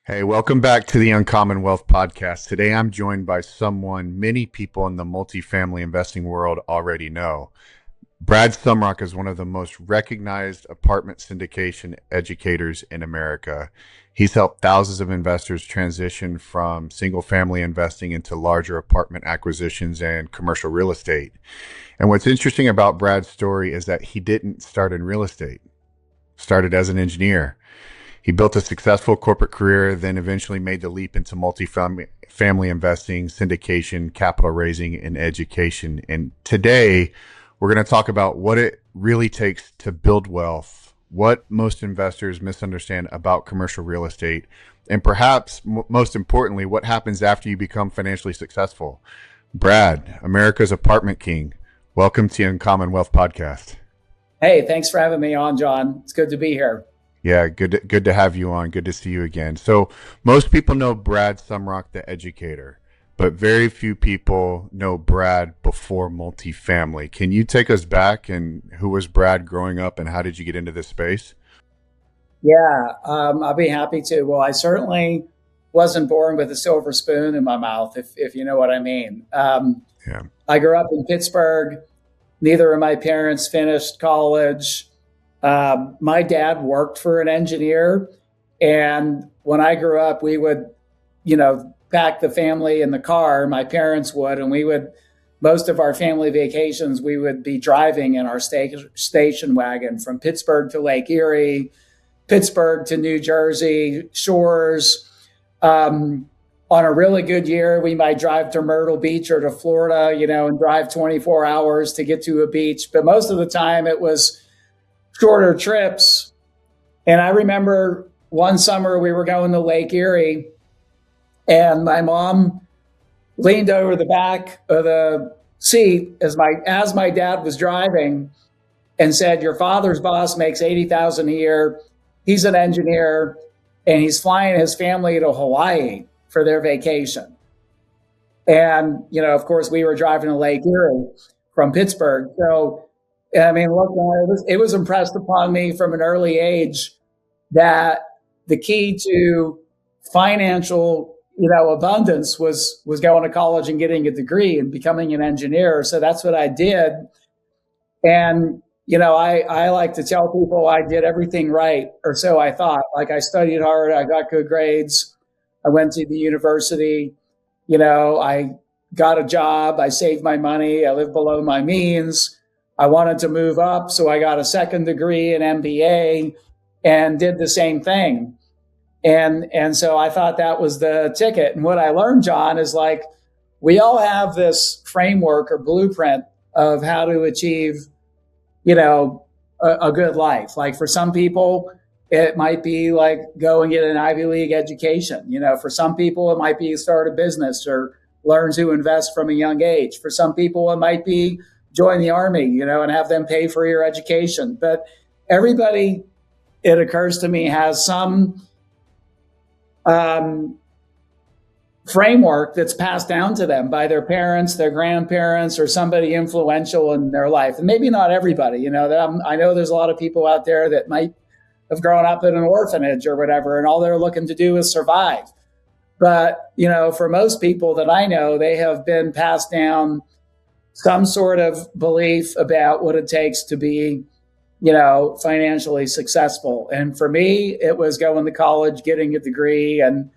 Hey, welcome back to the Uncommon Wealth Podcast. Today I'm joined by someone many people in the multifamily investing world already know. Brad Sumrok is one of the most recognized apartment syndication educators in America. He's helped thousands of investors transition from single family investing into larger apartment acquisitions and commercial real estate. And what's interesting about Brad's story is that he didn't start in real estate, started as an engineer. He built a successful corporate career, then eventually made the leap into multifamily investing, syndication, capital raising, and education. And today, we're going to talk about what it really takes to build wealth, what most investors misunderstand about commercial real estate, and perhaps most importantly, what happens after you become financially successful. Brad, America's apartment king, welcome to the Uncommon Wealth Podcast. Hey, thanks for having me on, John. It's good to be here. Yeah, good to have you on. Good to see you again. So most people know Brad Sumrok, the educator, but very few people know Brad before multifamily. Can you take us back and who was Brad growing up and how did you get into this space? Yeah, I'll be happy to. Well, I certainly wasn't born with a silver spoon in my mouth, if you know what I mean. Yeah. I grew up in Pittsburgh. Neither of my parents finished college. My dad worked for an engineer. And when I grew up, we would, pack the family in the car, my parents would, and most of our family vacations, we would be driving in our station wagon from Pittsburgh to Lake Erie, Pittsburgh to New Jersey shores. On a really good year, we might drive to Myrtle Beach or to Florida, and drive 24 hours to get to a beach. But most of the time it was shorter trips. And I remember one summer we were going to Lake Erie and my mom leaned over the back of the seat as my dad was driving and said, "Your father's boss makes 80,000 a year. He's an engineer and he's flying his family to Hawaii for their vacation." And, of course we were driving to Lake Erie from Pittsburgh. So, I mean, look, it was impressed upon me from an early age that the key to financial, abundance was going to college and getting a degree and becoming an engineer. So that's what I did. And, I like to tell people I did everything right, or so I thought. Like, I studied hard, I got good grades, I went to the university, I got a job, I saved my money, I lived below my means. I wanted to move up, so I got a second degree, an MBA, and did the same thing. And so I thought that was the ticket. And what I learned, John, is like we all have this framework or blueprint of how to achieve, a good life. Like for some people, it might be like go and get an Ivy League education. For some people, it might be start a business or learn to invest from a young age. For some people, it might be join the army, and have them pay for your education. But everybody, it occurs to me, has some framework that's passed down to them by their parents, their grandparents, or somebody influential in their life. And maybe not everybody, I know there's a lot of people out there that might have grown up in an orphanage or whatever, and all they're looking to do is survive. But, for most people that I know, they have been passed down some sort of belief about what it takes to be, financially successful. And for me, it was going to college, getting a degree and,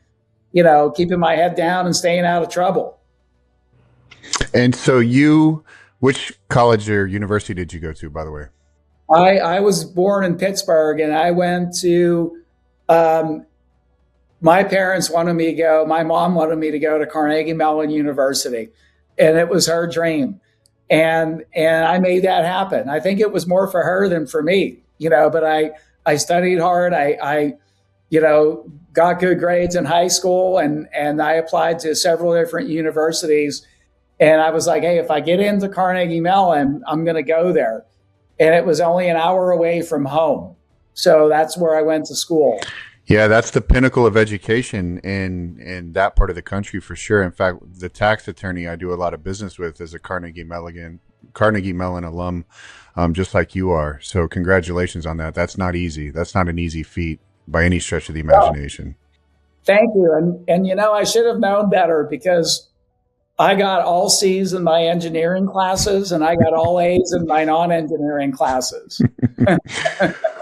keeping my head down and staying out of trouble. And so which college or university did you go to, by the way? I was born in Pittsburgh and I went to, my parents wanted me to go, my mom wanted me to go to Carnegie Mellon University, and it was her dream. And I made that happen. I think it was more for her than for me, but I studied hard. I got good grades in high school and I applied to several different universities. And I was like, hey, if I get into Carnegie Mellon, I'm going to go there. And it was only an hour away from home. So that's where I went to school. Yeah, that's the pinnacle of education in that part of the country for sure. In fact, the tax attorney I do a lot of business with is a Carnegie Mellon alum, just like you are. So congratulations on that. That's not easy. That's not an easy feat by any stretch of the imagination. Thank you. And I should have known better because I got all C's in my engineering classes and I got all A's in my non-engineering classes.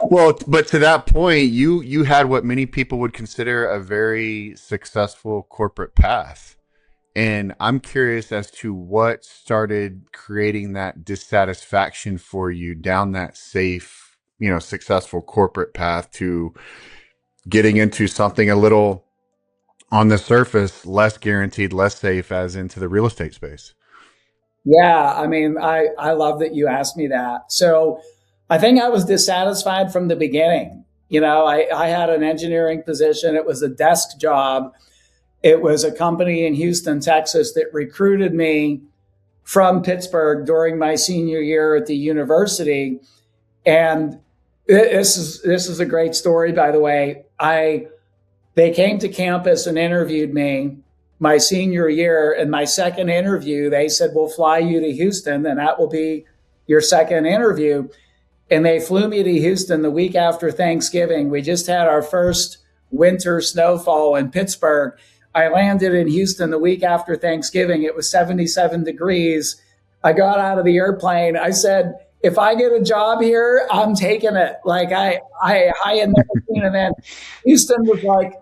Well, but to that point, you had what many people would consider a very successful corporate path. And I'm curious as to what started creating that dissatisfaction for you down that safe, successful corporate path to getting into something a little on the surface, less guaranteed, less safe, as into the real estate space. Yeah, I mean, I love that you asked me that. So I think I was dissatisfied from the beginning. I had an engineering position. It was a desk job. It was a company in Houston, Texas that recruited me from Pittsburgh during my senior year at the university. And this is a great story, by the way. They came to campus and interviewed me my senior year. And my second interview, they said, we'll fly you to Houston and that will be your second interview. And they flew me to Houston the week after Thanksgiving. We just had our first winter snowfall in Pittsburgh. I landed in Houston the week after Thanksgiving. It was 77 degrees. I got out of the airplane. I said, if I get a job here, I'm taking it. Like I had never seen it. And Houston was like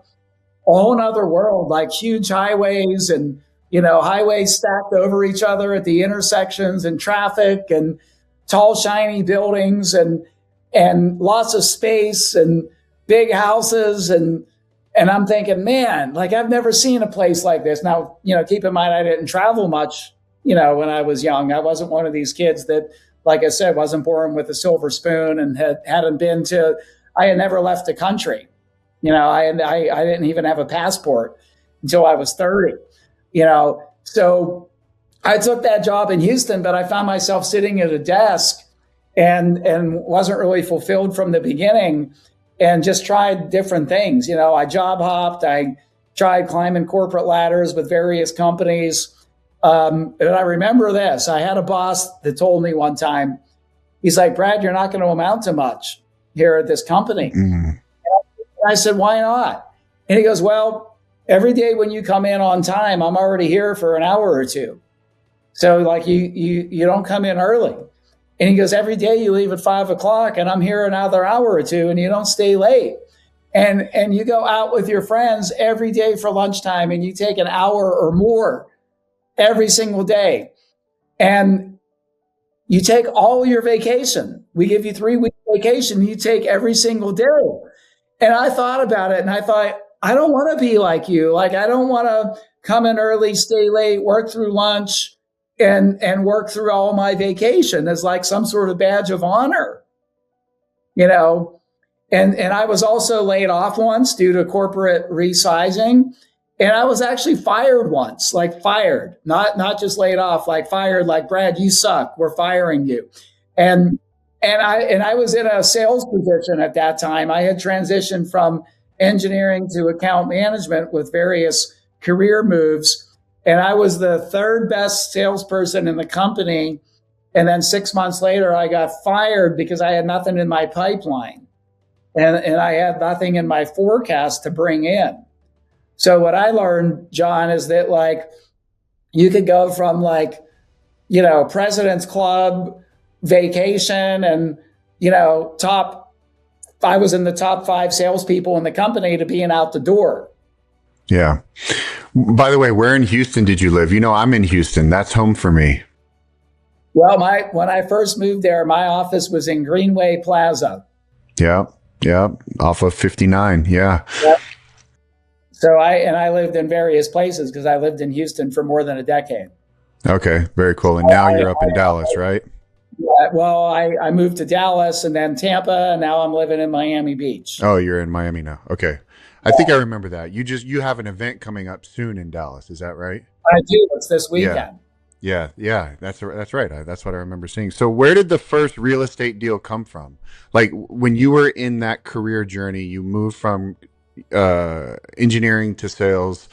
a whole other world, like huge highways and, highways stacked over each other at the intersections and traffic and tall, shiny buildings and lots of space and big houses. And I'm thinking, man, like I've never seen a place like this. Now, keep in mind, I didn't travel much, when I was young. I wasn't one of these kids that, like I said, wasn't born with a silver spoon and I had never left the country. I didn't even have a passport until I was 30, so I took that job in Houston, but I found myself sitting at a desk and wasn't really fulfilled from the beginning and just tried different things. I job hopped. I tried climbing corporate ladders with various companies. And I remember this. I had a boss that told me one time, he's like, Brad, you're not going to amount to much here at this company. Mm-hmm. And I said, why not? And he goes, well, every day when you come in on time, I'm already here for an hour or two. So like you don't come in early. And he goes, every day you leave at 5 o'clock and I'm here another hour or two and you don't stay late. And you go out with your friends every day for lunchtime and you take an hour or more every single day. And you take all your vacation. We give you 3 weeks vacation. You take every single day. And I thought about it and I thought, I don't want to be like you. Like, I don't want to come in early, stay late, work through lunch and work through all my vacation as like some sort of badge of honor, And I was also laid off once due to corporate resizing. And I was actually fired once, like fired, not just laid off, like fired, like Brad, you suck. We're firing you. And I was in a sales position at that time. I had transitioned from engineering to account management with various career moves. And I was the third best salesperson in the company. And then 6 months later, I got fired because I had nothing in my pipeline and I had nothing in my forecast to bring in. So what I learned, John, is that like you could go from like, President's Club vacation and, I was in the top 5 salespeople in the company to being out the door. Yeah. By the way, where in Houston did you live? I'm in Houston. That's home for me. Well, when I first moved there, my office was in Greenway Plaza. Yeah. Yeah. Off of 59. Yeah. Yep. So I lived in various places because I lived in Houston for more than a decade. Okay. Very cool. And now you're up in Dallas, right? Yeah, well, I moved to Dallas and then Tampa, and now I'm living in Miami Beach. Oh, you're in Miami now. Okay. I think I remember that. You have an event coming up soon in Dallas. Is that right? I do. It's this weekend. Yeah. That's right. That's what I remember seeing. So where did the first real estate deal come from? Like when you were in that career journey, you moved from engineering to sales,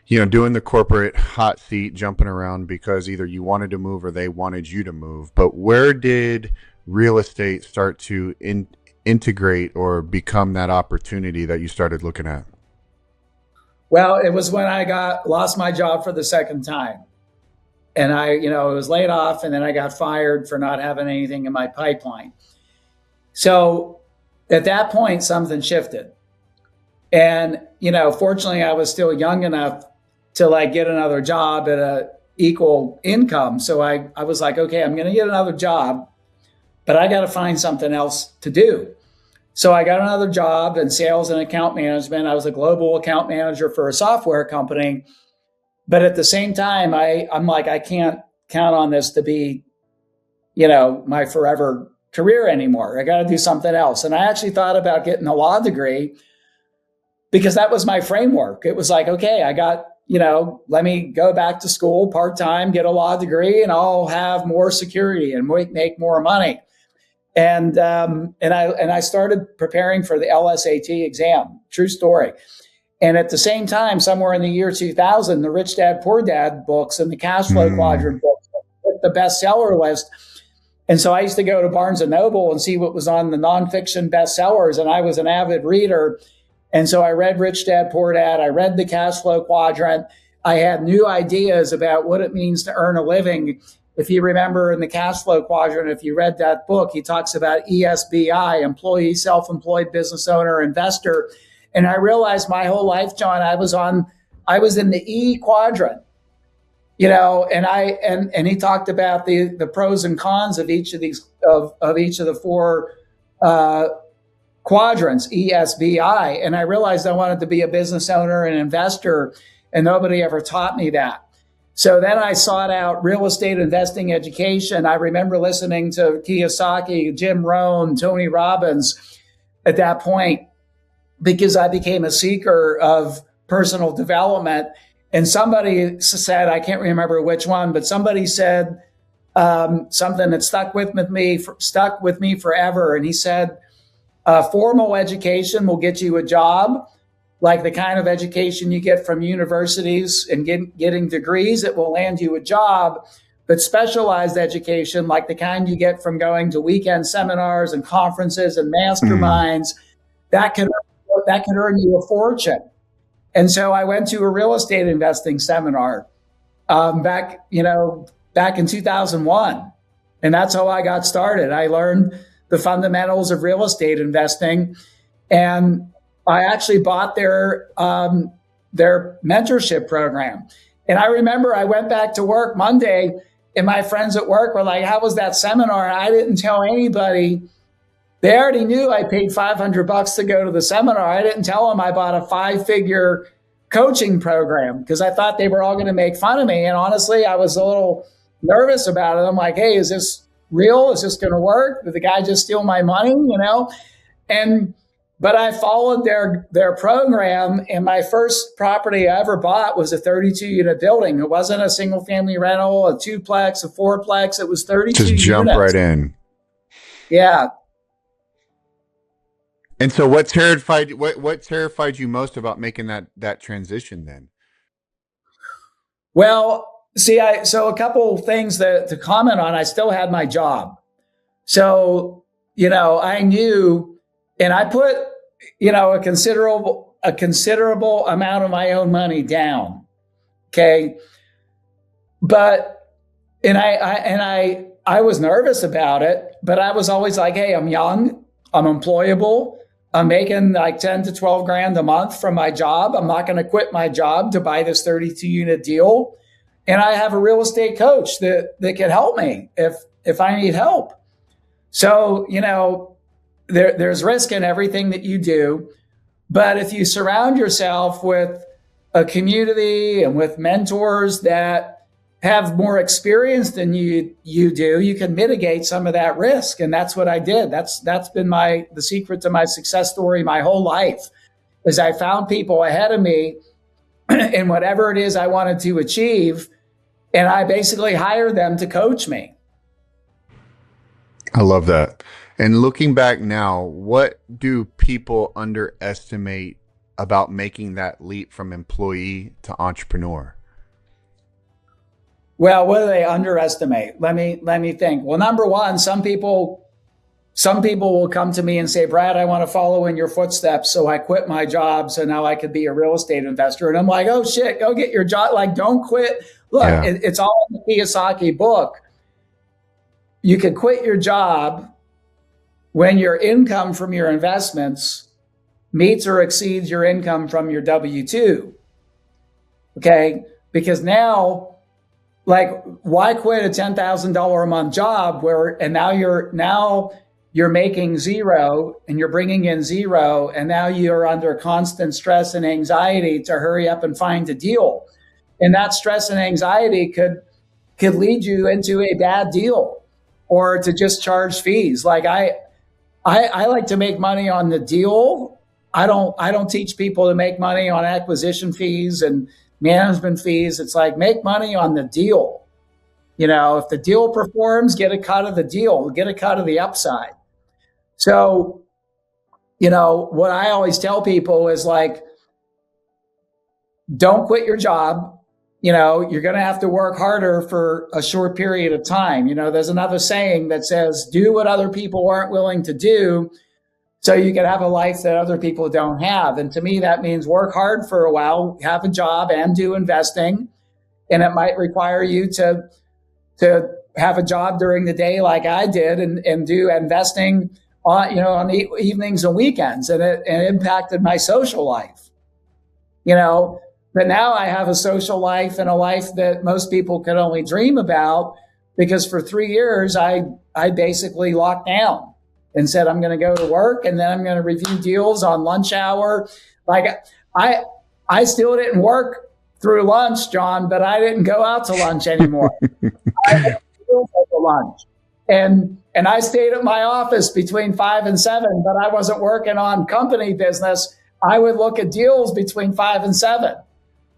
doing the corporate hot seat, jumping around because either you wanted to move or they wanted you to move. But where did real estate start to integrate or become that opportunity that you started looking at? Well, it was when I lost my job for the second time. And I was laid off, and then I got fired for not having anything in my pipeline. So at that point, something shifted. And, fortunately, I was still young enough to like get another job at a equal income. So I was like, okay, I'm going to get another job, but I got to find something else to do. So I got another job in sales and account management. I was a global account manager for a software company. But at the same time, I'm like, I can't count on this to be, my forever career anymore. I got to do something else. And I actually thought about getting a law degree because that was my framework. It was like, okay, I got, let me go back to school part-time, get a law degree, and I'll have more security and make more money. And I started preparing for the LSAT exam. True story. And at the same time, somewhere in the year 2000, the Rich Dad Poor Dad books and the cash flow quadrant books hit the bestseller list. And so I used to go to Barnes and Noble and see what was on the nonfiction bestsellers. And I was an avid reader. And so I read Rich Dad Poor Dad. I read the cash flow quadrant. I had new ideas about what it means to earn a living. If you remember in the cash flow quadrant, if you read that book, he talks about ESBI, employee, self-employed, business owner, investor. And I realized my whole life, John, I was in the E quadrant, and he talked about the pros and cons of each of these, of each of the four quadrants, ESBI. And I realized I wanted to be a business owner and investor, and nobody ever taught me that. So then I sought out real estate investing education. I remember listening to Kiyosaki, Jim Rohn, Tony Robbins at that point, because I became a seeker of personal development. And somebody said, I can't remember which one, but somebody said something that stuck with me forever. And he said, formal education will get you a job, like the kind of education you get from universities and getting degrees, it will land you a job. But specialized education, like the kind you get from going to weekend seminars and conferences and masterminds, that can earn you a fortune. And so I went to a real estate investing seminar back in 2001. And that's how I got started. I learned the fundamentals of real estate investing. And I actually bought their mentorship program. And I remember I went back to work Monday, and my friends at work were like, how was that seminar? And I didn't tell anybody. They already knew I paid $500 to go to the seminar. I didn't tell them I bought a 5-figure coaching program because I thought they were all going to make fun of me. And honestly, I was a little nervous about it. I'm like, hey, is this real? Is this going to work? Did the guy just steal my money? But I followed their program, and my first property I ever bought was a 32-unit building. It wasn't a single family rental, a twoplex, a fourplex. It was 32 units. Just jump right in. Yeah. And so what terrified you most about making that transition then? Well, see, so a couple things to comment on. I still had my job. So, I knew, and I put, a considerable amount of my own money down. Okay. But, I was nervous about it, but I was always like, hey, I'm young, I'm employable. I'm making like 10 to 12 grand a month from my job. I'm not going to quit my job to buy this 32 unit deal. And I have a real estate coach that can help me if I need help. So, there's risk in everything that you do. But if you surround yourself with a community and with mentors that have more experience than you do, you can mitigate some of that risk. And that's what I did. That's been the secret to my success story my whole life, is I found people ahead of me in whatever it is I wanted to achieve. And I basically hired them to coach me. I love that. And looking back now, what do people underestimate about making that leap from employee to entrepreneur? Well, what do they underestimate? Let me think. Well, number one, some people some people will come to me and say, Brad, I want to follow in your footsteps. So I quit my job. So now I could be a real estate investor. And I'm like, oh shit, go get your job. Like, don't quit. Look, Yeah. it's all in the Kiyosaki book. You can quit your job when your income from your investments meets or exceeds your income from your W-2. Okay. Because now, like, why quit a $10,000 a month job and now you're making zero and you're bringing in zero. And now you're under constant stress and anxiety to hurry up and find a deal. And that stress and anxiety could lead you into a bad deal or to just charge fees. Like I like to make money on the deal. I don't teach people to make money on acquisition fees and management fees. It's like, make money on the deal. You know, if the deal performs, get a cut of the deal, get a cut of the upside. So, you know, what I always tell people is like, don't quit your job. You know, you're going to have to work harder for a short period of time. You know, there's another saying that says, do what other people aren't willing to do so you can have a life that other people don't have. And to me, that means work hard for a while, have a job and do investing. And it might require you to have a job during the day like I did and do investing on the evenings and weekends. And it impacted my social life, you know. But now I have a social life and a life that most people could only dream about, because for 3 years, I basically locked down and said, I'm going to go to work and then I'm going to review deals on lunch hour. Like I still didn't work through lunch, John, but I didn't go out to lunch anymore. I still go to lunch. And I stayed at my office between 5 and 7, but I wasn't working on company business. I would look at deals between 5 and 7.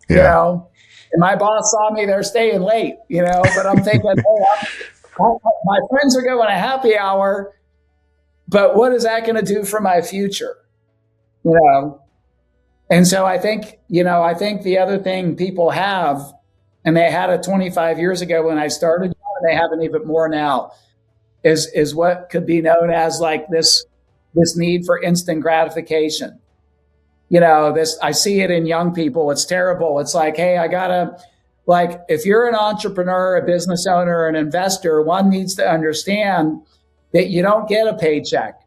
Yeah. You know, and my boss saw me there staying late, you know, but I'm thinking, hey, my friends are going to happy hour, but what is that going to do for my future? You know? And so I think the other thing people have, and they had it 25 years ago when I started, and they have it even more now, is what could be known as like this need for instant gratification. You know, I see it in young people. It's terrible. It's like, hey, if you're an entrepreneur, a business owner, an investor, one needs to understand that you don't get a paycheck.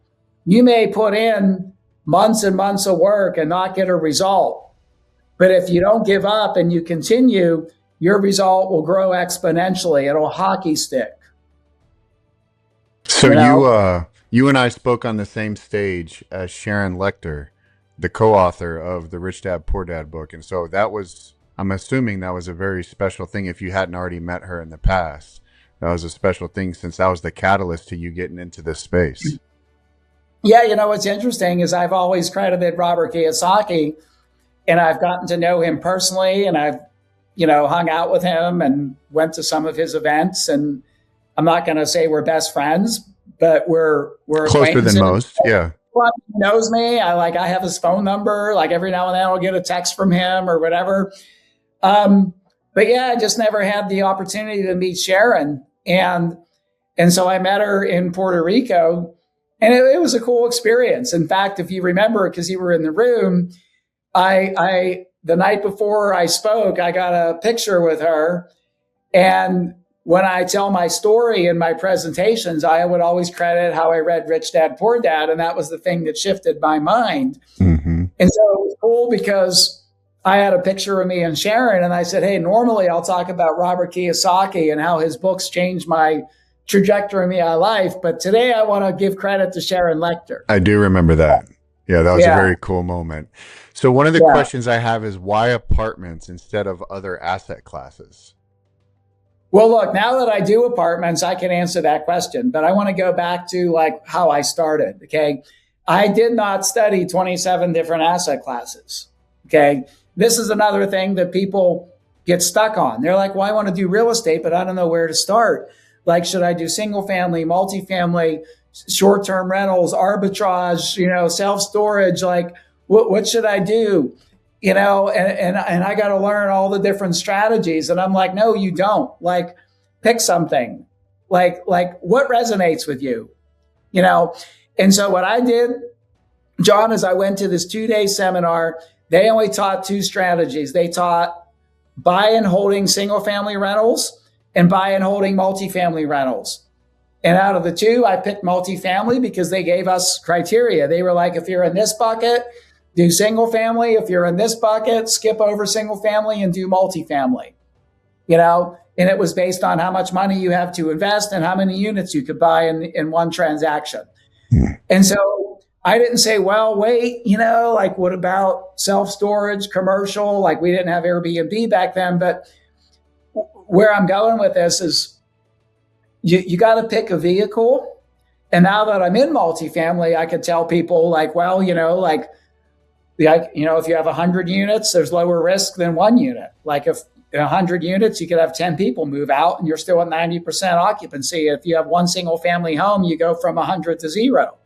You may put in months and months of work and not get a result. But if you don't give up and you continue, your result will grow exponentially. It'll hockey stick. So you and I spoke on the same stage as Sharon Lechter, the co-author of the Rich Dad Poor Dad book. And so I'm assuming that was a very special thing. If you hadn't already met her in the past, that was a special thing, since that was the catalyst to you getting into this space. Yeah. You know, what's interesting is I've always credited Robert Kiyosaki, and I've gotten to know him personally, and I've, hung out with him and went to some of his events. And I'm not going to say we're best friends, but we're closer than most. Yeah. He knows me. I have his phone number. Like every now and then I'll get a text from him or whatever. But yeah, I just never had the opportunity to meet Sharon. And so I met her in Puerto Rico, and it was a cool experience. In fact, if you remember, because you were in the room, the night before I spoke, I got a picture with her. And when I tell my story in my presentations, I would always credit how I read Rich Dad, Poor Dad. And that was the thing that shifted my mind. Mm-hmm. And so it was cool because I had a picture of me and Sharon, and I said, hey, normally I'll talk about Robert Kiyosaki and how his books changed my trajectory of my life. But today I want to give credit to Sharon Lechter. I do remember that. Yeah, that was a very cool moment. So one of the questions I have is, why apartments instead of other asset classes? Well, look, now that I do apartments, I can answer that question, but I want to go back to like how I started. Okay. I did not study 27 different asset classes. Okay. This is another thing that people get stuck on. They're like, well, I want to do real estate, but I don't know where to start. Like, should I do single family, multifamily, short-term rentals, arbitrage, self-storage? Like, what should I do? And I got to learn all the different strategies. And I'm like, no, you don't. Like, pick something. Like what resonates with you? you know? And so what I did, John, is I went to this 2-day seminar. They only taught two strategies. They taught buy and holding single family rentals and buy and holding multifamily rentals. And out of the two, I picked multifamily because they gave us criteria. They were like, if you're in this bucket, do single family. If you're in this bucket, skip over single family and do multifamily, and it was based on how much money you have to invest and how many units you could buy in one transaction. And so I didn't say, well, wait, like what about self-storage, commercial? Like we didn't have Airbnb back then, but where I'm going with this is you got to pick a vehicle. And now that I'm in multifamily, I could tell people like, well, if you have 100 units, there's lower risk than one unit. Like if 100 units, you could have 10 people move out and you're still at 90% occupancy. If you have one single family home, you go from 100 to 0.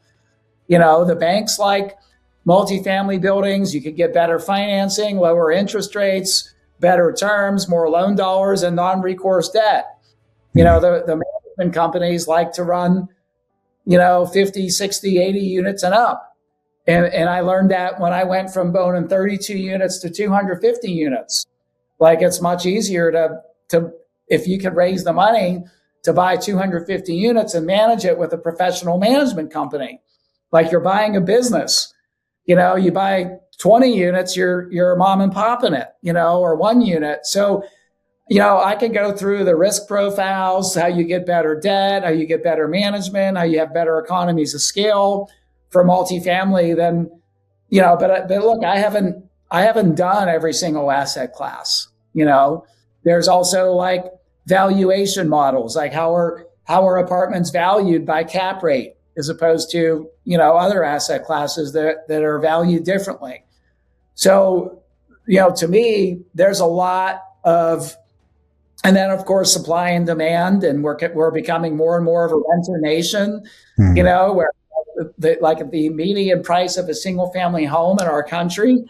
The banks like multifamily buildings, you could get better financing, lower interest rates, better terms, more loan dollars, and non-recourse debt. The management companies like to run, 50, 60, 80 units and up. And I learned that when I went from owning 32 units to 250 units. Like it's much easier to if you could raise the money to buy 250 units and manage it with a professional management company. Like you're buying a business. You buy 20 units, you're mom and pop in it, or one unit. So, I could go through the risk profiles, how you get better debt, how you get better management, how you have better economies of scale for multifamily than, but look, I haven't done every single asset class. There's also like valuation models, like how are apartments valued by cap rate as opposed to, other asset classes that are valued differently. So, to me, there's a lot of, and then of course, supply and demand, and we're becoming more and more of a renter nation, where the median price of a single family home in our country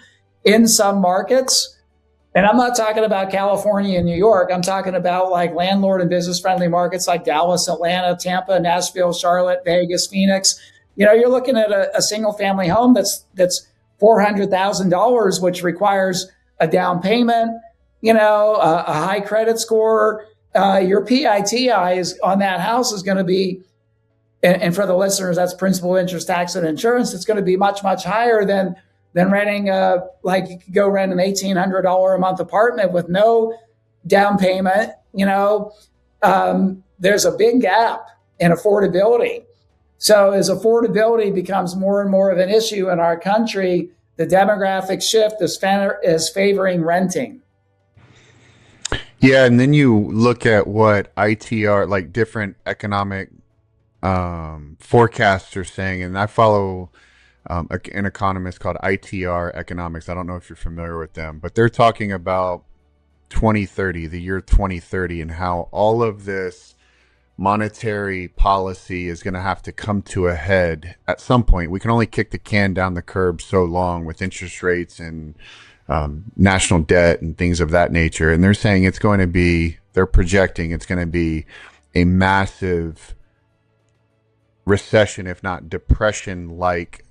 in some markets. And I'm not talking about California and New York. I'm talking about like landlord and business friendly markets like Dallas, Atlanta, Tampa, Nashville, Charlotte, Vegas, Phoenix. You're looking at a single family home that's $400,000, which requires a down payment, a high credit score. Your PITI is on that house is going to be, and for the listeners, that's principal, interest, tax, and insurance. It's going to be much, much higher than renting like you could go rent an $1,800 a month apartment with no down payment. There's a big gap in affordability. So as affordability becomes more and more of an issue in our country, the demographic shift is favoring renting. Yeah, and then you look at what ITR, like different economic forecasts are saying, and I follow an economist called ITR Economics. I don't know if you're familiar with them, but they're talking about 2030, the year 2030, and how all of this monetary policy is going to have to come to a head at some point. We can only kick the can down the curb so long with interest rates and national debt and things of that nature. And they're saying they're projecting it's going to be a massive recession, if not depression-like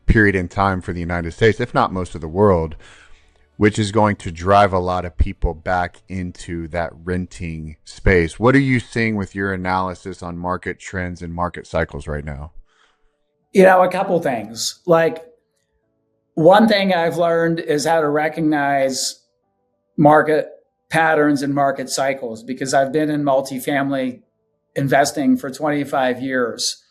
period in time for the United States, if not most of the world, which is going to drive a lot of people back into that renting space. What are you seeing with your analysis on market trends and market cycles right now? A couple things. Like one thing I've learned is how to recognize market patterns and market cycles because I've been in multifamily investing for 25 years.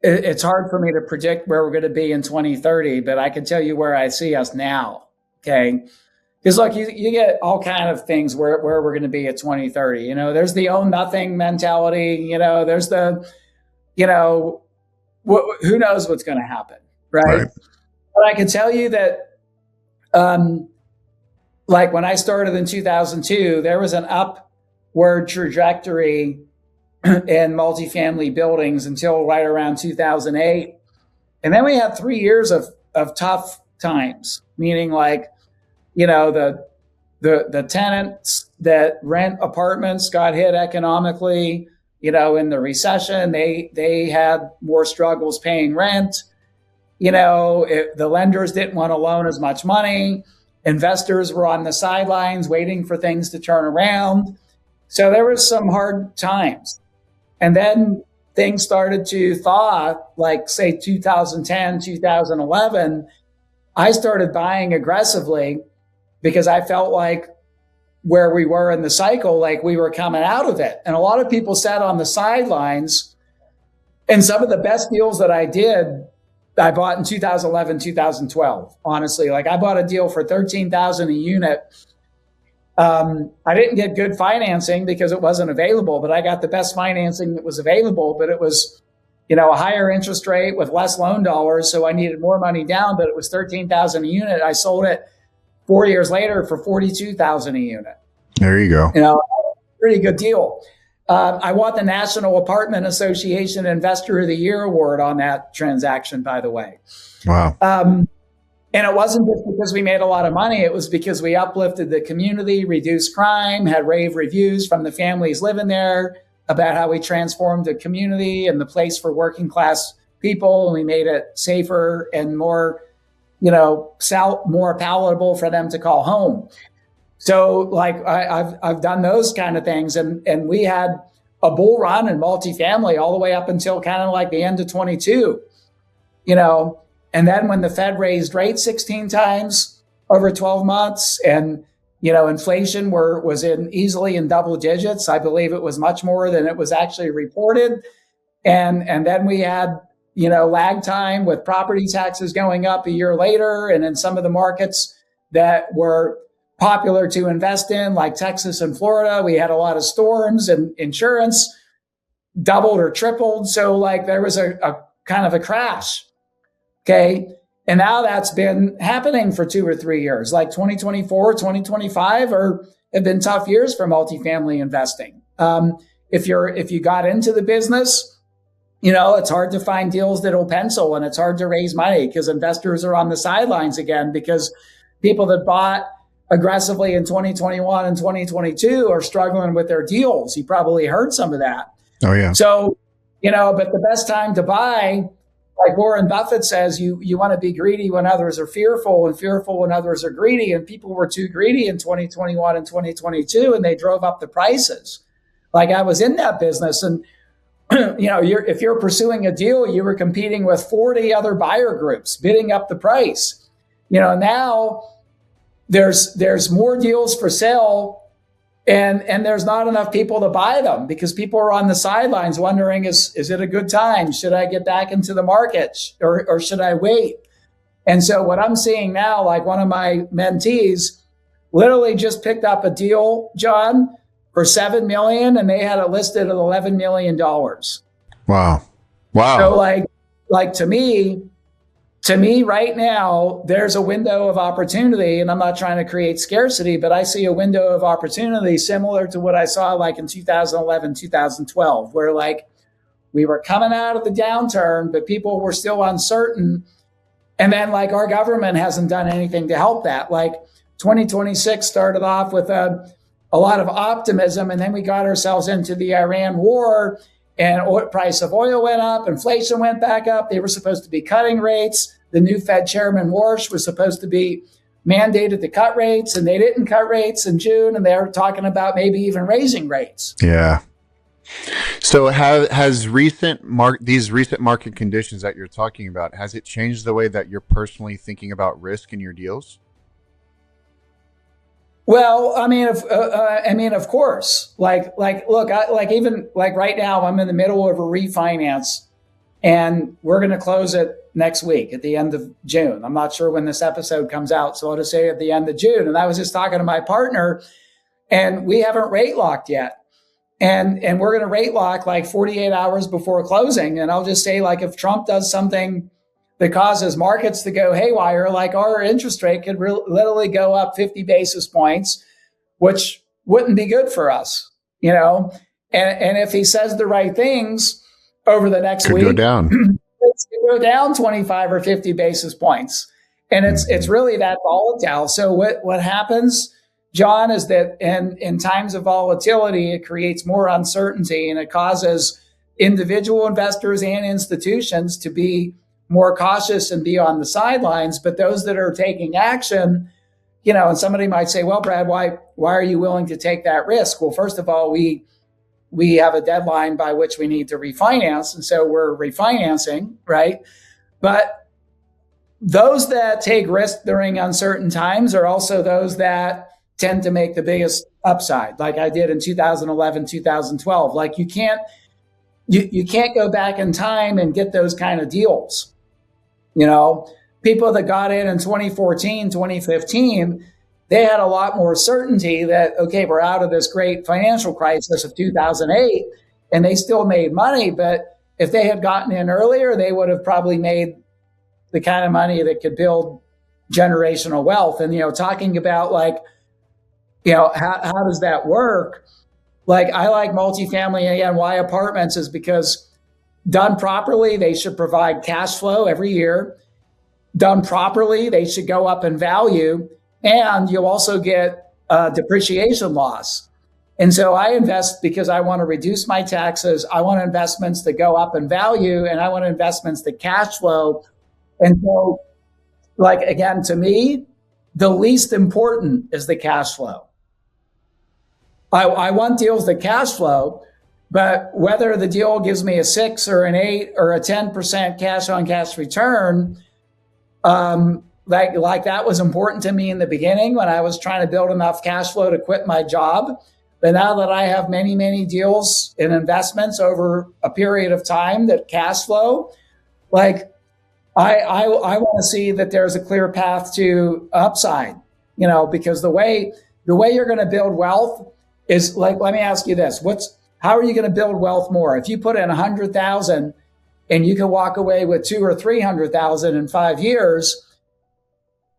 It's hard for me to predict where we're going to be in 2030, but I can tell you where I see us now. Okay. Because look, you get all kind of things where we're going to be at 2030. There's the own nothing mentality. There's the, who knows what's going to happen. Right. But I can tell you that, like when I started in 2002, there was an upward trajectory in multifamily buildings until right around 2008. And then we had 3 years of tough times, meaning like, the tenants that rent apartments got hit economically. in the recession, they had more struggles paying rent. The lenders didn't want to loan as much money. Investors were on the sidelines waiting for things to turn around. So there was some hard times. And then things started to thaw, like say 2010, 2011. I started buying aggressively because I felt like where we were in the cycle, like we were coming out of it. And a lot of people sat on the sidelines. And some of the best deals that I did, I bought in 2011, 2012. Honestly, like I bought a deal for $13,000 a unit. I didn't get good financing because it wasn't available, but I got the best financing that was available. But it was, a higher interest rate with less loan dollars, so I needed more money down. But it was $13,000 a unit. I sold it 4 years later for $42,000 a unit. There you go. Pretty good deal. I won the National Apartment Association Investor of the Year award on that transaction, by the way. Wow. And it wasn't just because we made a lot of money. It was because we uplifted the community, reduced crime, had rave reviews from the families living there about how we transformed the community and the place for working class people. And we made it safer and more, more palatable for them to call home. So like I've done those kind of things. And we had a bull run in multifamily all the way up until kind of like the end of 22, And then when the Fed raised rates 16 times over 12 months and, inflation was easily in double digits, I believe it was much more than it was actually reported. And then we had, lag time with property taxes going up a year later. And in some of the markets that were popular to invest in, like Texas and Florida, we had a lot of storms and insurance doubled or tripled. So like there was a kind of a crash. Okay. And now that's been happening for 2 or 3 years, like 2024, 2025 have been tough years for multifamily investing. If you got into the business, it's hard to find deals that'll pencil and it's hard to raise money because investors are on the sidelines again because people that bought aggressively in 2021 and 2022 are struggling with their deals. You probably heard some of that. Oh yeah. So, but the best time to buy, like Warren Buffett says, you want to be greedy when others are fearful and fearful when others are greedy. And people were too greedy in 2021 and 2022, and they drove up the prices. Like I was in that business and, if you're pursuing a deal, you were competing with 40 other buyer groups bidding up the price. Now there's more deals for sale and there's not enough people to buy them because people are on the sidelines wondering, is it a good time? Should I get back into the market or should I wait? And so what I'm seeing now, like one of my mentees literally just picked up a deal, John, for $7 million and they had it listed at $11 million. Wow. So like to me right now, there's a window of opportunity, and I'm not trying to create scarcity, but I see a window of opportunity similar to what I saw like in 2011, 2012, where like we were coming out of the downturn, but people were still uncertain. And then like our government hasn't done anything to help that. Like 2026 started off with a lot of optimism, and then we got ourselves into the Iran war. And price of oil went up, inflation went back up. They were supposed to be cutting rates. The new Fed chairman, Warsh, was supposed to be mandated to cut rates, and they didn't cut rates in June, and they were talking about maybe even raising rates. Yeah. So has these recent market conditions that you're talking about, has it changed the way that you're personally thinking about risk in your deals? Well, I mean, of course, look, even right now, I'm in the middle of a refinance and we're going to close it next week at the end of June. I'm not sure when this episode comes out, so I'll just say at the end of June. And I was just talking to my partner and we haven't rate locked yet. And we're going to rate lock like 48 hours before closing. And I'll just say like, if Trump does something that causes markets to go haywire, like our interest rate could literally go up 50 basis points, which wouldn't be good for us, And if he says the right things over the next week, go down. It's go down 25 or 50 basis points. And it's really that volatile. So what happens, John, is that in times of volatility, it creates more uncertainty and it causes individual investors and institutions to be more cautious and be on the sidelines. But those that are taking action, and somebody might say, well, Brad, why are you willing to take that risk? Well, first of all, we have a deadline by which we need to refinance. And so we're refinancing, right? But those that take risk during uncertain times are also those that tend to make the biggest upside, like I did in 2011, 2012. Like you can't go back in time and get those kind of deals. People that got in 2014, 2015, they had a lot more certainty that, okay, we're out of this great financial crisis of 2008, and they still made money. But if they had gotten in earlier, they would have probably made the kind of money that could build generational wealth. And, talking about how does that work? Like, I like multifamily, again, why apartments is because done properly, they should provide cash flow every year. Done properly, they should go up in value, and you'll also get depreciation loss. And so I invest because I want to reduce my taxes. I want investments that go up in value, and I want investments that cash flow. And so, again, to me, the least important is the cash flow. I want deals that cash flow, but whether the deal gives me a 6 or an 8 or a 10% cash on cash return, like that was important to me in the beginning when I was trying to build enough cash flow to quit my job. But now that I have many, many deals and investments over a period of time that cash flow, I want to see that there's a clear path to upside, because the way you're going to build wealth is let me ask you this. How are you going to build wealth more? If you put in 100,000 and you can walk away with 200,000 or 300,000 in 5 years,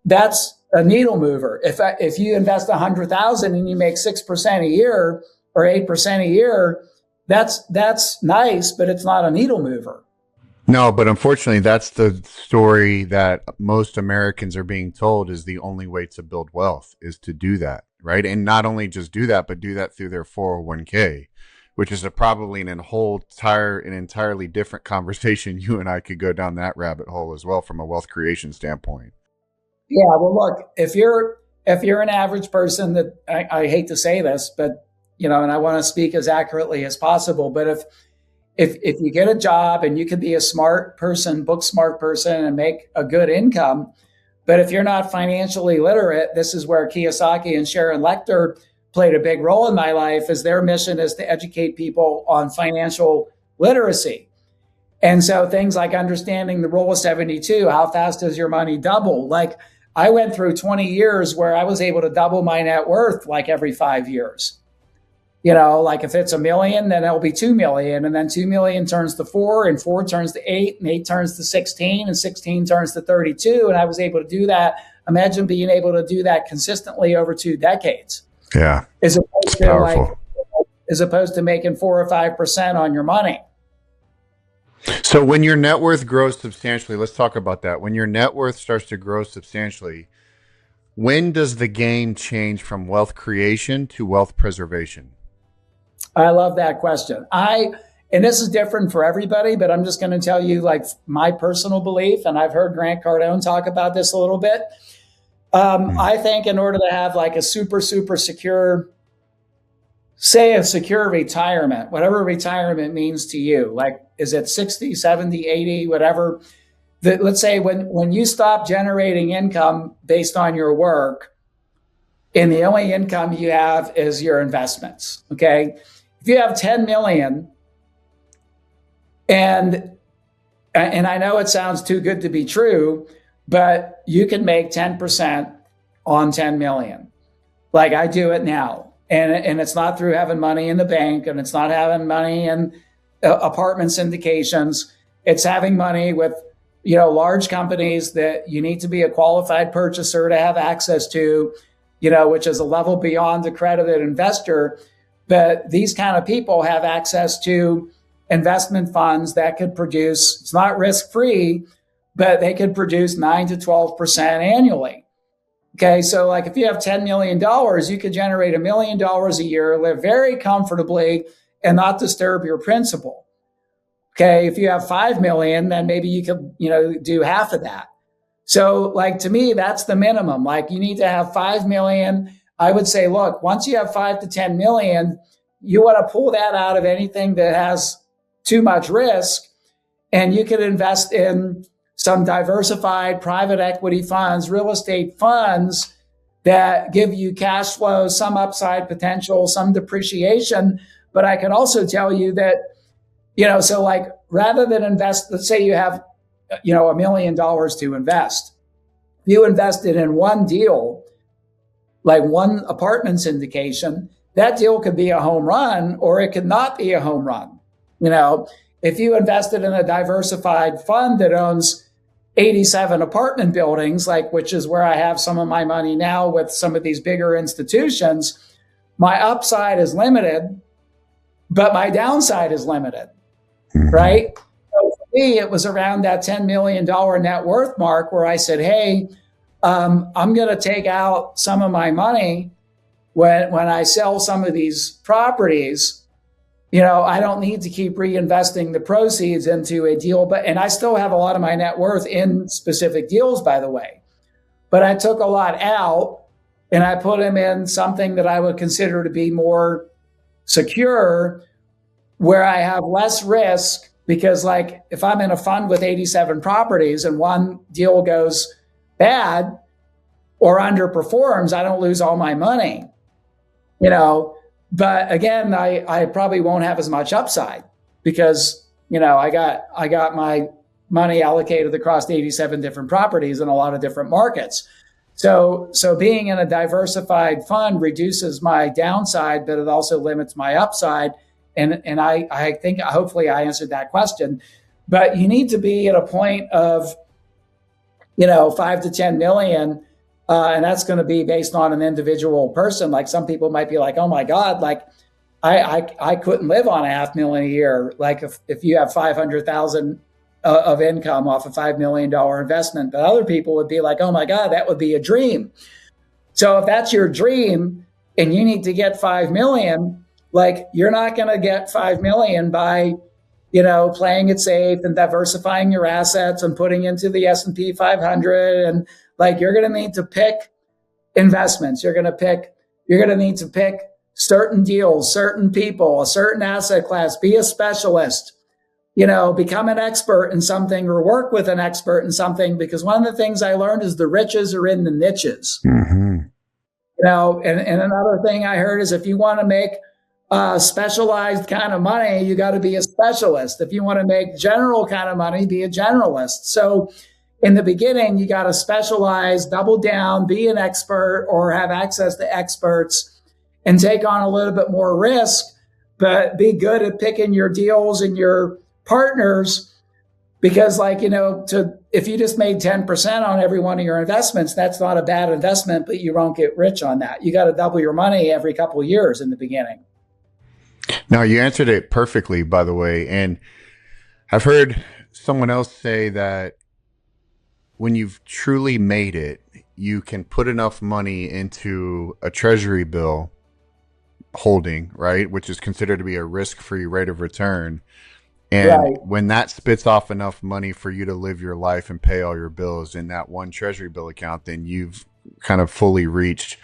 that's a needle mover. If you invest 100,000 and you make 6% a year or 8% a year, that's nice, but it's not a needle mover. No, but unfortunately, that's the story that most Americans are being told is the only way to build wealth is to do that, right? And not only just do that, but do that through their 401k, which is probably an entirely different conversation. You and I could go down that rabbit hole as well from a wealth creation standpoint. Yeah, well, look, if you're an average person, that I hate to say this, but and I want to speak as accurately as possible, but if you get a job and you can be a smart person, book smart person, and make a good income, but if you're not financially literate, this is where Kiyosaki and Sharon Lechter played a big role in my life, as their mission is to educate people on financial literacy. And so things like understanding the rule of 72, how fast does your money double? I went through 20 years where I was able to double my net worth every 5 years. If it's $1 million, then it'll be 2 million. And then 2 million turns to 4, and 4 turns to 8, and 8 turns to 16, and 16 turns to 32. And I was able to do that. Imagine being able to do that consistently over 2 decades. Yeah. As Powerful. opposed to making 4 or 5% on your money. So when your net worth grows substantially, let's talk about that. When your net worth starts to grow substantially, when does the game change from wealth creation to wealth preservation? I love that question. And this is different for everybody, but I'm just going to tell you my personal belief, and I've heard Grant Cardone talk about this a little bit. I think in order to have a super, super secure, say a secure retirement, whatever retirement means to you, is it 60, 70, 80, whatever, let's say when you stop generating income based on your work and the only income you have is your investments. Okay. If you have 10 million and I know it sounds too good to be true, but you can make 10% on 10 million. I do it now. And it's not through having money in the bank, and it's not having money in apartment syndications. It's having money with, large companies that you need to be a qualified purchaser to have access to, which is a level beyond accredited investor. But these kind of people have access to investment funds that could produce, it's not risk free, but they could produce 9 to 12% annually. Okay, so like if you have $10 million, you could generate $1 million a year, live very comfortably, and not disturb your principal. Okay, if you have 5 million, then maybe you could, do half of that. So like to me, that's the minimum. Like you need to have 5 million. I would say, look, once you have 5 to 10 million, you want to pull that out of anything that has too much risk, and you could invest in some diversified private equity funds, real estate funds that give you cash flow, some upside potential, some depreciation. But I can also tell you that, so like rather than invest, let's say you have, $1 million to invest. If you invested in one deal, like one apartment syndication, that deal could be a home run or it could not be a home run. If you invested in a diversified fund that owns 87 apartment buildings, like which is where I have some of my money now with some of these bigger institutions, my upside is limited, but my downside is limited, right? So for me, it was around that $10 million net worth mark where I said, hey, I'm going to take out some of my money when I sell some of these properties. I don't need to keep reinvesting the proceeds into a deal, and I still have a lot of my net worth in specific deals, by the way. But I took a lot out and I put them in something that I would consider to be more secure, where I have less risk, because like if I'm in a fund with 87 properties and one deal goes bad or underperforms, I don't lose all my money, But again, I probably won't have as much upside because, I got my money allocated across 87 different properties in a lot of different markets. So being in a diversified fund reduces my downside, but it also limits my upside. And I think hopefully I answered that question. But you need to be at a point of, 5 to 10 million. And that's going to be based on an individual person. Like some people might be like, oh my God, like I couldn't live on $500,000 a year. Like if you have 500,000 of income off a $5 million investment, but other people would be like, oh my God, that would be a dream. So if that's your dream and you need to get 5 million, like you're not going to get 5 million by, playing it safe and diversifying your assets and putting into the S&P 500. And like, you're going to need to pick investments. You're going to need to pick certain deals, certain people, a certain asset class, be a specialist, become an expert in something or work with an expert in something. Because one of the things I learned is the riches are in the niches. Mm-hmm. And another thing I heard is if you want to make specialized kind of money, you got to be a specialist. If you want to make general kind of money, be a generalist. So in the beginning, you got to specialize, double down, be an expert or have access to experts and take on a little bit more risk, but be good at picking your deals and your partners. Because if you just made 10% on every one of your investments, that's not a bad investment, but you won't get rich on that. You got to double your money every couple of years in the beginning. Now, you answered it perfectly, by the way. And I've heard someone else say that when you've truly made it, you can put enough money into a treasury bill holding, right, which is considered to be a risk-free rate of return. And right. When that spits off enough money for you to live your life and pay all your bills in that one treasury bill account, then you've kind of fully reached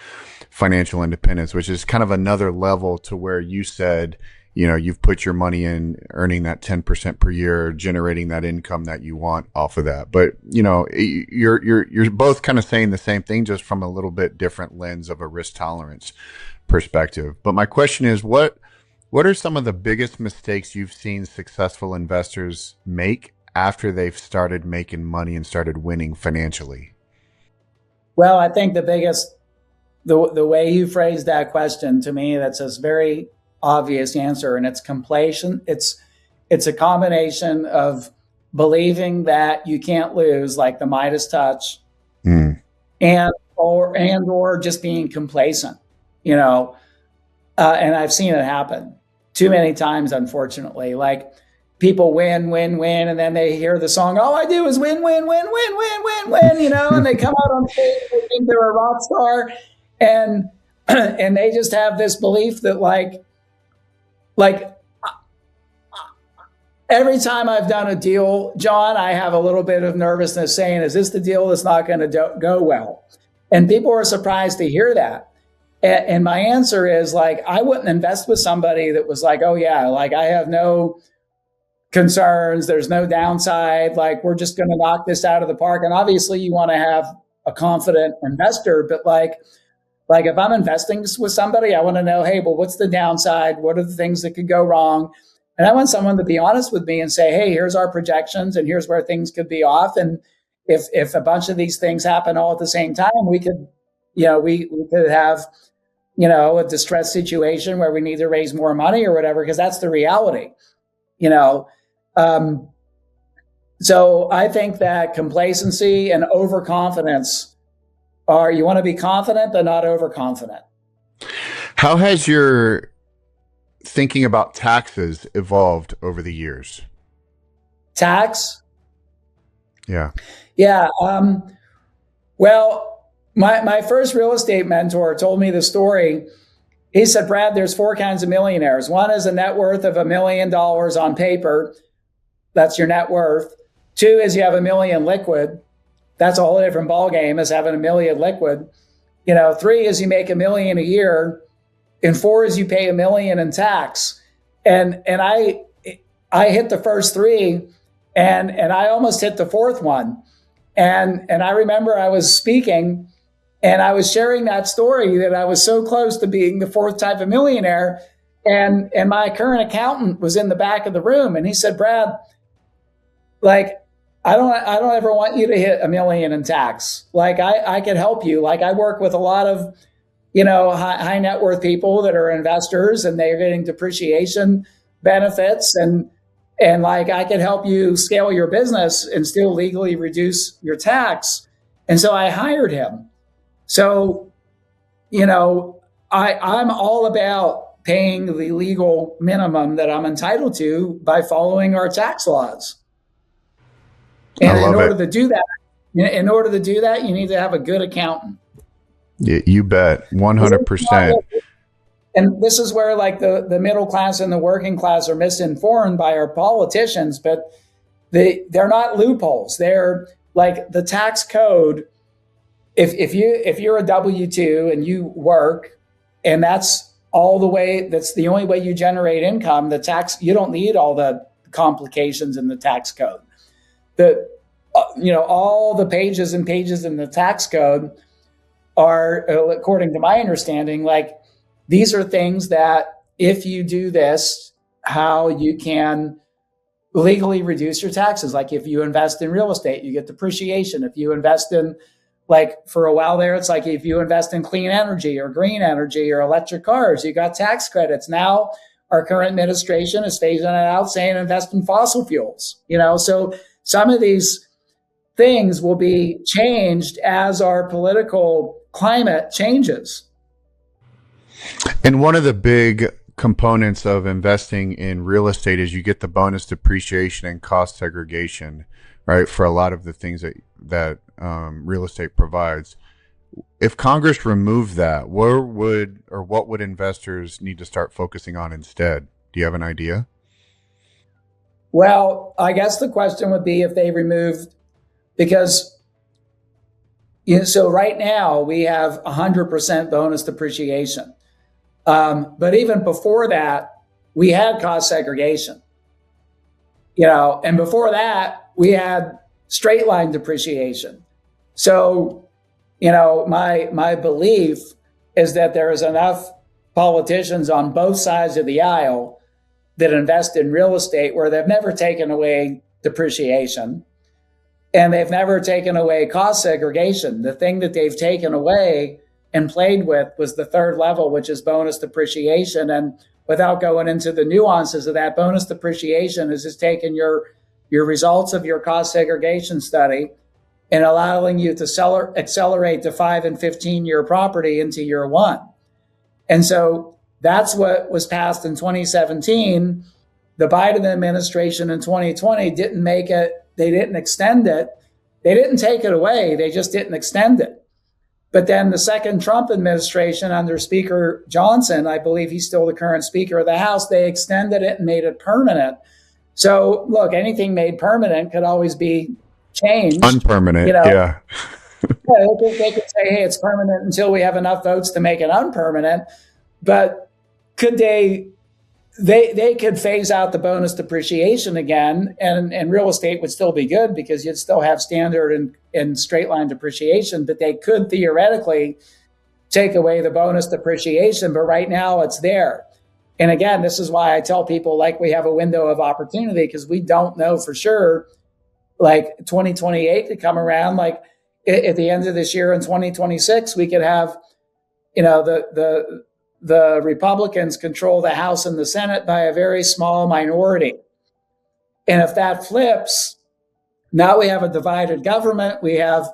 financial independence, which is kind of another level to where you said, you've put your money in, earning that 10% per year, generating that income that you want off of that. But, you're both kind of saying the same thing, just from a little bit different lens of a risk tolerance perspective. But my question is, what are some of the biggest mistakes you've seen successful investors make after they've started making money and started winning financially? Well, I think the biggest, the way you phrased that question to me, that's a very obvious answer, and it's completion. It's a combination of believing that you can't lose, like the Midas touch, and or just being complacent, and I've seen it happen too many times, unfortunately. Like, people win, win, win, and then they hear the song, all I do is win, win, win, win, win, win, win, and they come out on stage, they think they're a rock star, and and they just have this belief that like every time I've done a deal, John, I have a little bit of nervousness saying, is this the deal that's not going to go well? And people are surprised to hear that. And my answer is I wouldn't invest with somebody that was oh yeah, I have no concerns. There's no downside. We're just going to knock this out of the park. And obviously you want to have a confident investor, but if I'm investing with somebody, I want to know, hey, well, what's the downside? What are the things that could go wrong? And I want someone to be honest with me and say, hey, here's our projections and here's where things could be off. And if a bunch of these things happen all at the same time, we could, we could have, a distressed situation where we need to raise more money or whatever, because that's the reality, So I think that complacency and overconfidence you want to be confident, but not overconfident. How has your thinking about taxes evolved over the years? Tax? Yeah. Yeah. Well, my first real estate mentor told me the story. He said, Brad, there's 4 kinds of millionaires. One is a net worth of $1 million on paper. That's your net worth. 2 is you have $1 million liquid. That's a whole different ballgame as having $1 million liquid. 3 is you make $1 million a year. And 4 is you pay $1 million in tax. And I hit the first 3 and I almost hit the 4th one. And I remember I was speaking and I was sharing that story that I was so close to being the 4th type of millionaire. And my current accountant was in the back of the room and he said, Brad, I don't ever want you to hit $1 million in tax. I could help you. I work with a lot of, high net worth people that are investors and they're getting depreciation benefits. And I could help you scale your business and still legally reduce your tax. And so I hired him. So, I'm all about paying the legal minimum that I'm entitled to by following our tax laws. And in order to do that, you need to have a good accountant. Yeah, you bet. 100%. And this is where the middle class and the working class are misinformed by our politicians, but they're not loopholes. They're the tax code. If you're a W-2 and you work and that's the only way you generate income, the tax, you don't need all the complications in the tax code. All the pages and pages in the tax code are, according to my understanding, these are things that if you do this, how you can legally reduce your taxes. If you invest in real estate, you get depreciation. If you invest in, for a while there, it's if you invest in clean energy or green energy or electric cars, you got tax credits. Now our current administration is phasing it out, saying invest in fossil fuels. So some of these things will be changed as our political climate changes. And one of the big components of investing in real estate is you get the bonus depreciation and cost segregation, right? For a lot of the things that real estate provides. If Congress removed that, what would investors need to start focusing on instead? Do you have an idea? Well, I guess the question would be if they removed, because so right now we have 100% bonus depreciation. But even before that, we had cost segregation. And before that, we had straight line depreciation. So, my belief is that there is enough politicians on both sides of the aisle that invest in real estate where they've never taken away depreciation and they've never taken away cost segregation. The thing that they've taken away and played with was the 3rd level, which is bonus depreciation. And without going into the nuances of that, bonus depreciation is just taking your results of your cost segregation study and allowing you to accelerate the 5 and 15-year property into year 1. And so that's what was passed in 2017 the Biden administration in 2020 didn't make it, they didn't extend it. They didn't take it away. They just didn't extend it. But then the second Trump administration under Speaker Johnson, I believe he's still the current Speaker of the House, they extended it and made it permanent. So look, anything made permanent could always be changed. Unpermanent, yeah. They could say, hey, it's permanent until we have enough votes to make it unpermanent. But could they could phase out the bonus depreciation again, and real estate would still be good because you'd still have standard and straight line depreciation, but they could theoretically take away the bonus depreciation. But right now it's there. And again, this is why I tell people, like, we have a window of opportunity, because we don't know for sure, like 2028 could come around. Like at the end of this year in 2026, we could have, the Republicans control the House and the Senate by a very small minority. And if that flips, now we have a divided government. We have,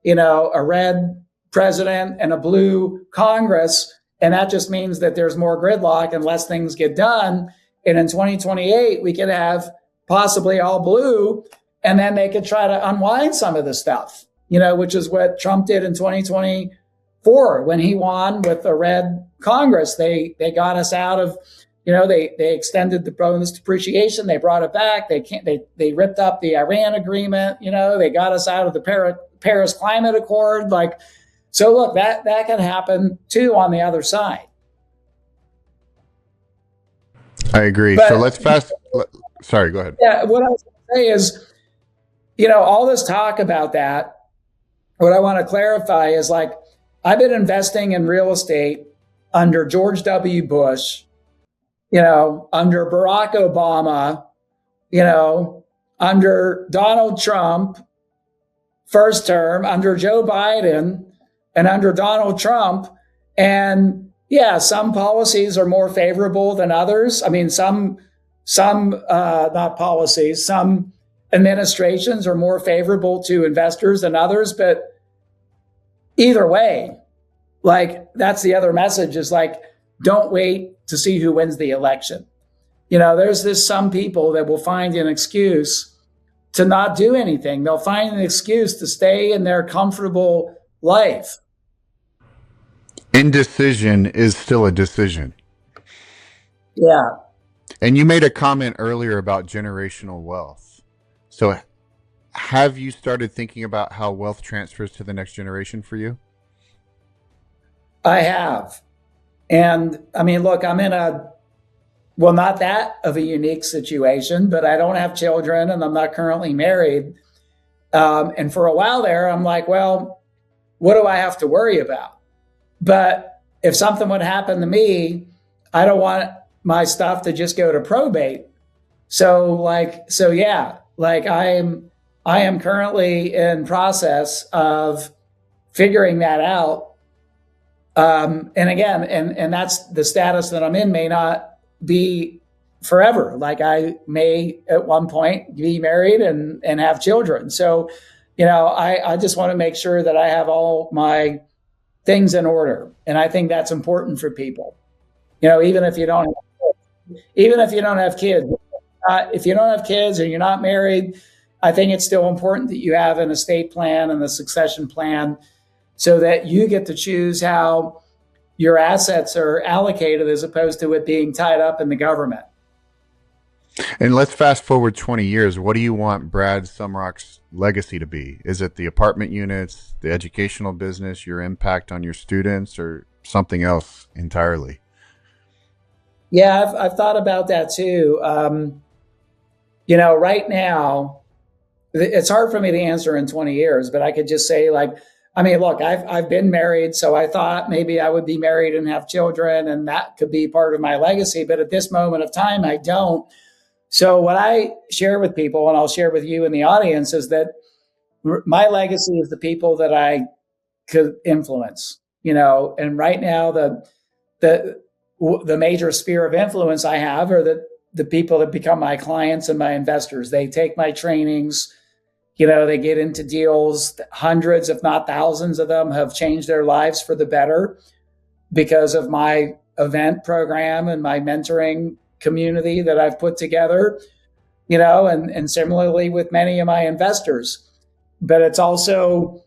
a red president and a blue Congress. And that just means that there's more gridlock and less things get done. And in 2028, we could have possibly all blue. And then they could try to unwind some of the stuff, which is what Trump did in 2024 when he won with a red Congress. They got us out of, they extended the bonus depreciation. They brought it back. They ripped up the Iran agreement. They got us out of the Paris Climate Accord. So look, that can happen too on the other side. I agree. So let's sorry, go ahead. Yeah, what I was going to say is, all this talk about that, what I want to clarify is, like, I've been investing in real estate under George W. Bush, under Barack Obama, under Donald Trump, first term, under Joe Biden, and under Donald Trump. And yeah, some policies are more favorable than others. I mean, some not policies, some administrations are more favorable to investors than others. But either way, like, that's the other message, is like, don't wait to see who wins the election. There's some people that will find an excuse to not do anything. They'll find an excuse to stay in their comfortable life. Indecision is still a decision. Yeah. And you made a comment earlier about generational wealth. So have you started thinking about how wealth transfers to the next generation for you? I have. And I mean, look, I'm in not that of a unique situation, but I don't have children and I'm not currently married. And for a while there, I'm like, well, what do I have to worry about? But if something would happen to me, I don't want my stuff to just go to probate. So yeah, like I am currently in process of figuring that out. And again, and that's the status that I'm in, may not be forever. Like, I may at one point be married and have children. So, I just want to make sure that I have all my things in order. And I think that's important for people. Even if you don't have kids, if you don't have kids and you're not married, I think it's still important that you have an estate plan and a succession plan, so that you get to choose how your assets are allocated, as opposed to it being tied up in the government. And let's fast forward 20 years. What do you want Brad Sumrok's legacy to be? Is it the apartment units, the educational business, your impact on your students, or something else entirely? Yeah, I've thought about that too. Right now, it's hard for me to answer in 20 years, but I could just say, like, I mean, look, I've been married, so I thought maybe I would be married and have children, and that could be part of my legacy. But at this moment of time, I don't. So what I share with people, and I'll share with you in the audience, is that my legacy is the people that I could influence. And right now, the major sphere of influence I have are the people that become my clients and my investors. They take my trainings. They get into deals. Hundreds, if not thousands of them have changed their lives for the better because of my event program and my mentoring community that I've put together, and similarly with many of my investors. But it's also,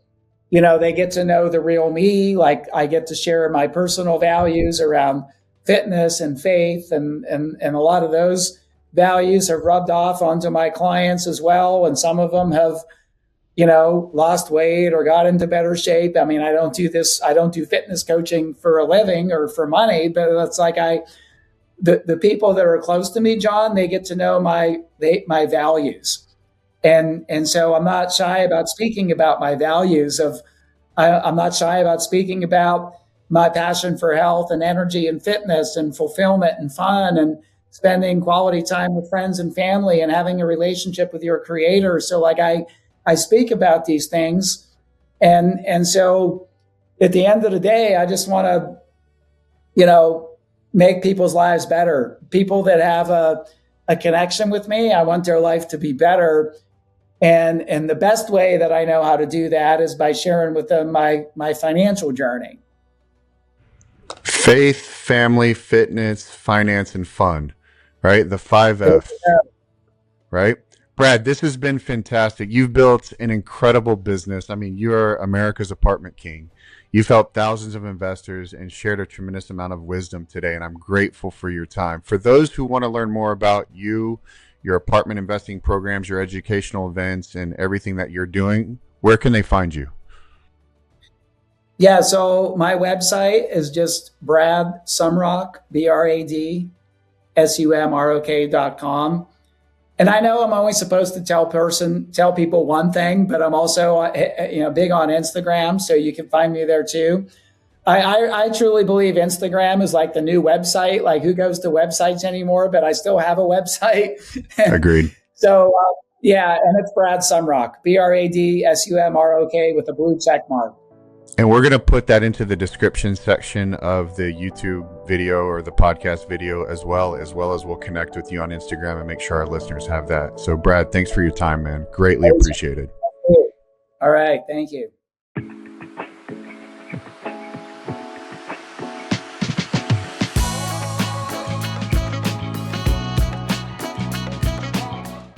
they get to know the real me. Like I get to share my personal values around fitness and faith, and a lot of those values have rubbed off onto my clients as well. And some of them have, lost weight or got into better shape. I mean, I don't do fitness coaching for a living or for money, but it's like the people that are close to me, John, they get to know my values. And so I'm not shy about speaking about my values I'm not shy about speaking about my passion for health and energy and fitness and fulfillment and fun and spending quality time with friends and family and having a relationship with your creator. So like I speak about these things. And so at the end of the day, I just want to, make people's lives better. People that have a connection with me, I want their life to be better. And the best way that I know how to do that is by sharing with them my financial journey. Faith, family, fitness, finance, and fun, right? The 5Fs, right? Brad, this has been fantastic. You've built an incredible business. I mean, you're America's apartment king. You've helped thousands of investors and shared a tremendous amount of wisdom today, and I'm grateful for your time. For those who want to learn more about you, your apartment investing programs, your educational events, and everything that you're doing, where can they find you? Yeah, so my website is just Brad Sumrok, BradSumrok.com. And I know I'm only supposed to tell people one thing, but I'm also big on Instagram, so you can find me there too. I truly believe Instagram is like the new website. Like who goes to websites anymore? But I still have a website. Agreed. So yeah, and it's Brad Sumrok, BradSumrok with a blue check mark. And we're going to put that into the description section of the YouTube video or the podcast video as well as we'll connect with you on Instagram and make sure our listeners have that. So Brad, thanks for your time, man. Greatly appreciated. All right. Thank you.